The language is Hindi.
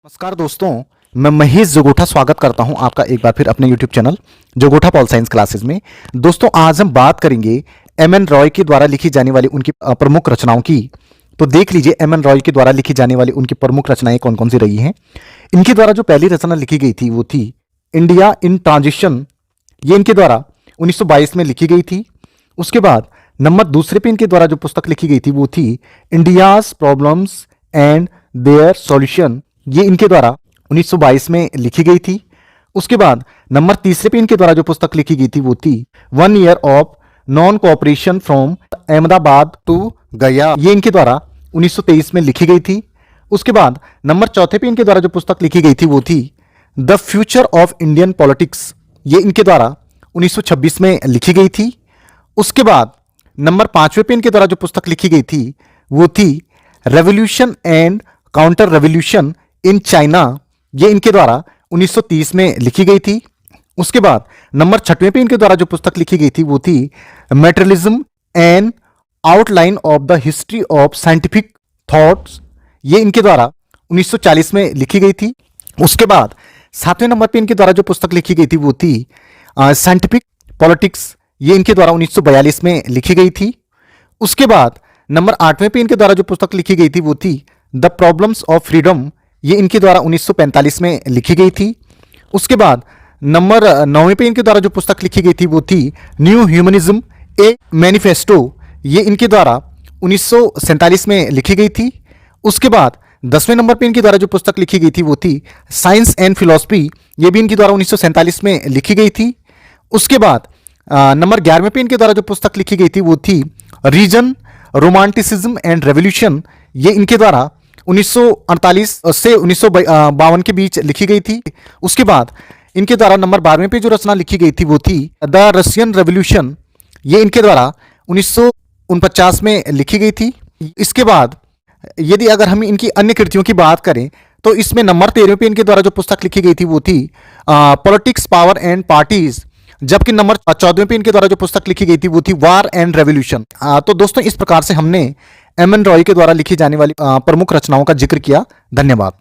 नमस्कार दोस्तों, मैं महेश जोगोठा स्वागत करता हूं आपका एक बार फिर अपने YouTube चैनल जोगोठा पॉल साइंस क्लासेस में। दोस्तों आज हम बात करेंगे एम.एन. रॉय के द्वारा लिखी जाने वाली उनकी प्रमुख रचनाओं की। तो देख लीजिए एम.एन. रॉय के द्वारा लिखी जाने वाली उनकी प्रमुख रचनाएं कौन कौन सी रही हैं। इनके द्वारा जो पहली रचना लिखी गई थी वो थी इंडिया इन ट्रांजिशन। ये इनके द्वारा 1922 में लिखी गई थी। उसके बाद नंबर दूसरे पे इनके द्वारा जो पुस्तक लिखी गई थी वो थी India's problems and their solution. ये इनके द्वारा 1922 में लिखी गई थी। उसके बाद नंबर तीसरे पे इनके द्वारा जो पुस्तक लिखी गई थी वो थी 1 year of non cooperation from Ahmedabad to गया। ये इनके द्वारा 1923 में लिखी गई थी। उसके बाद नंबर चौथे पे इनके द्वारा जो पुस्तक लिखी गई थी वो थी the future of Indian politics. ये इनके द्वारा 1926 में लिखी गई थी। उसके बाद नंबर पांचवें पे इनके द्वारा जो पुस्तक लिखी गई थी वो थी revolution and counter revolution in China. ये इनके द्वारा 1930 में लिखी गई थी। उसके बाद नंबर छठवें पे इनके द्वारा जो पुस्तक लिखी गई थी वो थी materialism and outline of the history of scientific thoughts. ये इनके द्वारा 1940 में लिखी गई थी। उसके बाद सातवें नंबर पे इनके द्वारा जो पुस्तक लिखी गई थी वो थी साइंटिफिक पॉलिटिक्स। ये इनके द्वारा 1942 में लिखी गई थी। उसके बाद नंबर आठवें पे इनके द्वारा जो पुस्तक लिखी गई थी वो थी द प्रॉब्लम्स ऑफ फ्रीडम। ये इनके द्वारा 1945 में लिखी गई थी। उसके बाद नंबर 9वें पे इनके द्वारा जो पुस्तक लिखी गई थी वो थी न्यू ह्यूमनिज्म ए मैनिफेस्टो। ये इनके द्वारा 1947 में लिखी गई थी। उसके बाद 10वें नंबर पे इनके द्वारा जो पुस्तक लिखी गई थी वो थी साइंस एंड फिलॉसफी। ये भी इनके द्वारा 1947 में लिखी गई थी। उसके बाद नंबर 11वें पे इनके द्वारा जो पुस्तक लिखी गई थी वो थी रीजन रोमांटिसिज्म एंड रेवोल्यूशन। ये इनके द्वारा 1948 से 1952 के बीच लिखी गई थी। उसके बाद इनके द्वारा नंबर 12वें पे जो रचना लिखी गई थी वो थी द रशियन रेवोल्यूशन। ये इनके द्वारा 1949 में लिखी गई थी। इसके बाद यदि अगर हम इनकी अन्य कृतियों की बात करें तो इसमें नंबर 13वें पे इनके द्वारा जो पुस्तक लिखी गई थी वो थी पॉलिटिक्स पावर एंड पार्टीज। जबकि नंबर 14वें पे इनके द्वारा जो पुस्तक लिखी गई थी वो थी वार एंड रेवोल्यूशन। तो दोस्तों इस प्रकार से हमने एम.एन. रॉय के द्वारा लिखी जाने वाली प्रमुख रचनाओं का जिक्र किया। धन्यवाद।